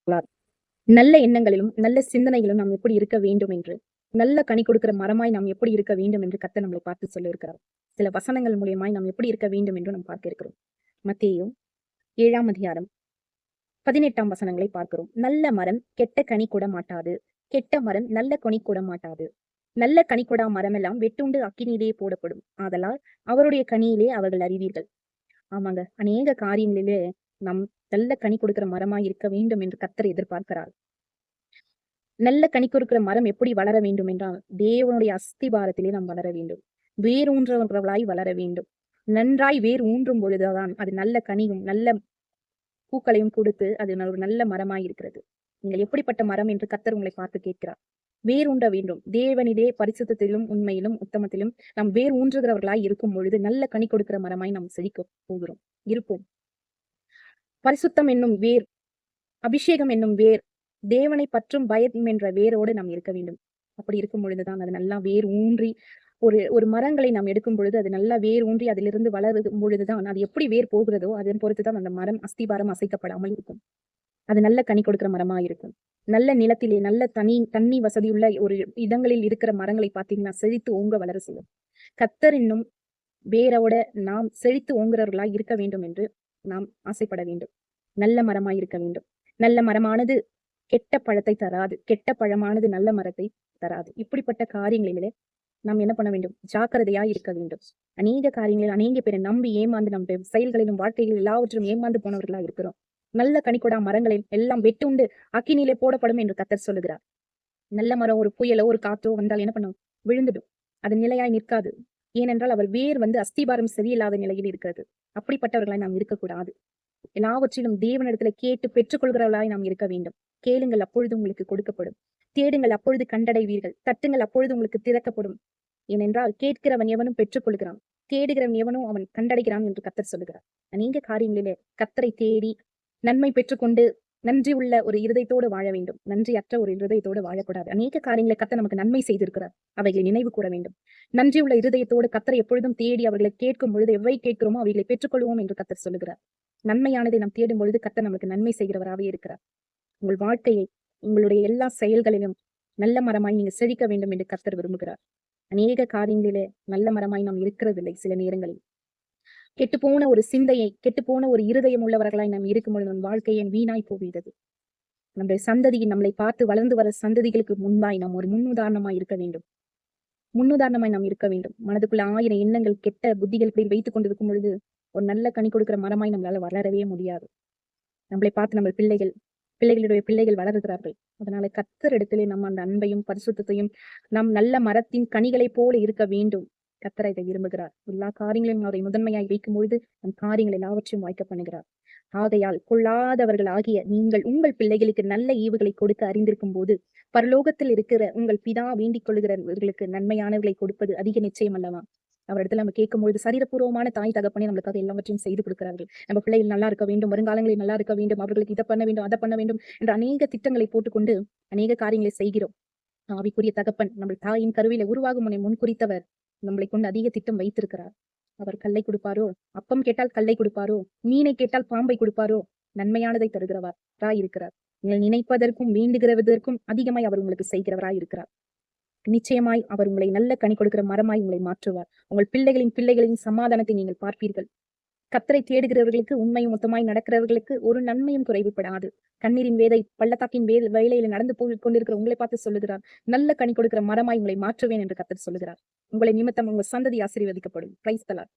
வரலாறு. நல்ல எண்ணங்களிலும், நல்ல சிந்தனைகளும் நாம் எப்படி இருக்க வேண்டும் என்று, நல்ல கனி கொடுக்கிற மரமாய் நாம் எப்படி இருக்க வேண்டும் என்று கர்த்தர் நம்மளை பார்த்து சொல்லியிருக்கிறார். சில வசனங்கள் மூலியமாய் நாம் எப்படி இருக்க வேண்டும் என்று நாம் பார்க்க இருக்கிறோம். மத்தேயு 7ஆம் அதிகாரம் 18ஆம் வசனங்களை பார்க்கிறோம். நல்ல மரம் கெட்ட கனி கொட மாட்டாது. கெட்ட மரம் நல்ல கனி கொட மாட்டாது. நல்ல கனி கொடா மரமெல்லாம் வெட்டுண்டு அக்கினியிலே போடப்படும். ஆதலால் அவருடைய கனியிலே அவர்கள் அறிவீர்கள். ஆமாங்க. அநேக காரியங்களிலே நாம் நல்ல கனி கொடுக்கிற மரமாய் இருக்க வேண்டும் என்று கர்த்தர் எதிர்பார்க்கிறார். நல்ல கனி கொடுக்கிற மரம் எப்படி வளர வேண்டும் என்றால், தேவனுடைய அஸ்திபாரத்திலே நாம் வளர வேண்டும். வேர் ஊன்றவர்களாய் வளர வேண்டும். நன்றாய் வேர் ஊன்றும் பொழுதுதான் அது நல்ல கனியும் நல்ல பூக்களையும் கொடுத்து அது ஒரு நல்ல மரமாய் இருக்கிறது. நீங்கள் எப்படிப்பட்ட மரம் என்று கர்த்தர் உங்களை பார்த்து கேட்கிறார். வேர் ஊன்ற வேண்டும். தேவனிலே பரிசுத்தத்திலும் உண்மையிலும் உத்தமத்திலும் நாம் வேர் ஊன்றுகிறவர்களாய் இருக்கும் பொழுது நல்ல கனி கொடுக்கிற மரமாய் நாம் செழிக்க போகிறோம் இருப்போம். பரிசுத்தம் என்னும் வேர், அபிஷேகம் என்னும் வேர், தேவனை பற்றும் பயம் என்ற வேரோடு நாம் இருக்க வேண்டும். அப்படி இருக்கும் பொழுதுதான் அது நல்லா வேர் ஊன்றி ஒரு ஒரு மரங்களை நாம் எடுக்கும் பொழுது அது நல்லா வேர் ஊன்றி அதிலிருந்து வளரும் பொழுதுதான் அது எப்படி வேர் போகிறதோ அதன் பொறுத்துதான் அந்த மரம் அஸ்திபாரம் அசைக்கப்படாமல் இருக்கும். அது நல்ல கனி கொடுக்கிற மரமா இருக்கும். நல்ல நிலத்திலே நல்ல தண்ணி வசதியுள்ள ஒரு இடங்களில் இருக்கிற மரங்களை பார்த்தீங்கன்னா செழித்து ஓங்க வளர செய்யும். கர்த்தர் என்னும் வேரோட நாம் செழித்து ஓங்குறவர்களாய் இருக்க வேண்டும் என்று நாம் ஆசைப்பட வேண்டும். நல்ல மரமாய் இருக்க வேண்டும். நல்ல மரமானது கெட்ட பழத்தை தராது. கெட்ட பழமானது நல்ல மரத்தை தராது. இப்படிப்பட்ட காரியங்களிலே நாம் என்ன பண்ண வேண்டும்? ஜாக்கிரதையாய் இருக்க வேண்டும். அநேக காரியங்களில் அநேக பேரை நம்பி ஏமாந்து நம்முடைய செயல்களிலும் வாழ்க்கைகளில் எல்லாவற்றிலும் ஏமாந்து போனவர்களா இருக்கிறோம். நல்ல கனிகொடா மரங்களில் எல்லாம் வெட்டுண்டு அக்கினியிலே போடப்படும் என்று கர்த்தர் சொல்லுகிறார். நல்ல மரம் ஒரு புயலோ ஒரு காற்றோ வந்தால் என்ன பண்ணும்? விழுந்துடும். அது நிலையாய் நிற்காது. ஏனென்றால் அவர் வேர் அஸ்திபாரம் சரியில்லாத நிலையில் இருக்கிறது. அப்படிப்பட்டவர்களாய் நாம் இருக்கக்கூடாது. எல்லாவற்றிலும் தேவனிடத்துல கேட்டு பெற்றுக்கொள்கிறவர்களாய் நாம் இருக்க வேண்டும். கேளுங்கள் அப்பொழுது உங்களுக்கு கொடுக்கப்படும். தேடுங்கள் அப்பொழுது கண்டடைவீர்கள். தட்டுங்கள் அப்பொழுது உங்களுக்கு திறக்கப்படும். ஏனென்றால் கேட்கிறவன் எவனும் பெற்றுக்கொள்கிறான், தேடுகிறவன் எவனும் அவன் கண்டடைகிறான் என்று கர்த்தர் சொல்லுகிறார். அநேக காரியங்களிலே கர்த்தரை தேடி நன்மை பெற்றுக்கொண்டு நன்றி உள்ள ஒரு இருதயத்தோடு வாழ வேண்டும். நன்றியற்ற ஒரு இருதயத்தோடு வாழக்கூடாது. அநேக காரியங்களை கர்த்தர் நமக்கு நன்மை செய்திருக்கிறார். அவைகளை நினைவு கூற வேண்டும். நன்றி உள்ள இருதயத்தோடு கர்த்தரை எப்பொழுதும் தேடி அவர்களை கேட்கும் பொழுது எவை கேட்கிறோமோ அவைகளை பெற்றுக்கொள்வோம் என்று கர்த்தர் சொல்லுகிறார். நன்மையானதை நாம் தேடும் பொழுது கர்த்தர் நமக்கு நன்மை செய்கிறவராகவே இருக்கிறார். உங்கள் வாழ்க்கையை, உங்களுடைய எல்லா செயல்களிலும் நல்ல மரமாய் நீங்க செழிக்க வேண்டும் என்று கர்த்தர் விரும்புகிறார். அநேக காரியங்களிலே நல்ல மரமாய் நாம் இருக்கிறதில்லை. சில நேரங்களில் கெட்டுப்போன ஒரு சிந்தையை, கெட்டுப்போன ஒரு இருதயம் உள்ளவர்களாய் நாம் இருக்கும்பொழுது நம் வாழ்க்கையை வீணாய் போகிறது. நம்முடைய சந்ததியை, நம்மளை பார்த்து வளர்ந்து வர சந்ததிகளுக்கு முன்பாய் நாம் ஒரு முன்னுதாரணமாய் இருக்க வேண்டும். முன்னுதாரணமாய் நாம் இருக்க வேண்டும். மனதுக்குள்ள 1000 எண்ணங்கள் கெட்ட புத்திகள் இப்படி வைத்துக் கொண்டிருக்கும் பொழுது ஒரு நல்ல கனி கொடுக்கிற மரமாய் நம்மளால வளரவே முடியாது. நம்மளை பார்த்து நம்ம பிள்ளைகளுடைய பிள்ளைகள் வளருகிறார்கள். அதனால கர்த்தர் இடத்திலே நம்ம அந்த அன்பையும் பரிசுத்தையும் நாம் நல்ல மரத்தின் கனிகளைப் போல இருக்க வேண்டும். கர்த்தர் இதை விரும்புகிறார். எல்லா காரியங்களையும் அவரை முதன்மையாய் வைக்கும் பொழுது நம் காரியங்கள் எல்லாவற்றையும் வாய்க்க பண்ணுகிறார். ஆகையால் கொள்ளாதவர்கள் ஆகிய நீங்கள் உங்கள் பிள்ளைகளுக்கு நல்ல ஈவுகளை கொடுக்க அறிந்திருக்கும் போது பரலோகத்தில் இருக்கிற உங்கள் பிதா வேண்டிக் கொள்கிறவர்களுக்கு நன்மையானவர்களை கொடுப்பது அதிக நிச்சயம் அல்லவா? அவரிடத்துல நம்ம கேட்கும்பொழுது சரீரபூர்வமான தாய் தகப்பனே நம்மளுக்காக எல்லாவற்றையும் செய்து கொடுக்கிறார்கள். நம்ம பிள்ளைகள் நல்லா இருக்க வேண்டும், வருங்காலங்களில் நல்லா இருக்க வேண்டும், அவர்களுக்கு இதை பண்ண வேண்டும், அதை பண்ண வேண்டும் என்ற அநேக திட்டங்களை போட்டுக்கொண்டு அநேக காரியங்களை செய்கிறோம். ஆவிக்குரிய தகப்பன் நம்ம தாயின் கருவில உருவாகும் முன் குறித்தவர் நம்மளை கொண்டு அதிக திட்டம் வைத்திருக்கிறார். அவர் கல்லை கொடுப்பாரோ? அப்பம் கேட்டால் கல்லை கொடுப்பாரோ? மீனை கேட்டால் பாம்பை கொடுப்பாரோ? நன்மையானதை தருகிறவராய் இருக்கிறார். நீங்கள் நினைப்பதற்கும் வேண்டுகிறதற்கும் அதிகமாய் அவர் உங்களுக்கு செய்கிறவராய் இருக்கிறார். நிச்சயமாய் அவர் உங்களை நல்ல கனி கொடுக்கிற மரமாய் உங்களை மாற்றுவார். உங்கள் பிள்ளைகளின் சமாதானத்தை நீங்கள் பார்ப்பீர்கள். கர்த்தரை தேடுகிறவர்களுக்கு, உண்மையும் மொத்தமாய் நடக்கிறவர்களுக்கு ஒரு நன்மையும் குறைவுபடாது. கண்ணீரின் பள்ளத்தாக்கின் வேலையில நடந்து போய் கொண்டிருக்கிற உங்களை பார்த்து சொல்லுகிறார், நல்ல கனி கொடுக்கிற மரமாய் உங்களை மாற்றுவேன் என்று கர்த்தர் சொல்லுகிறார். உங்களை நிமித்தம் உங்கள் சந்ததி ஆசீர்வதிக்கப்படும். Praise the Lord.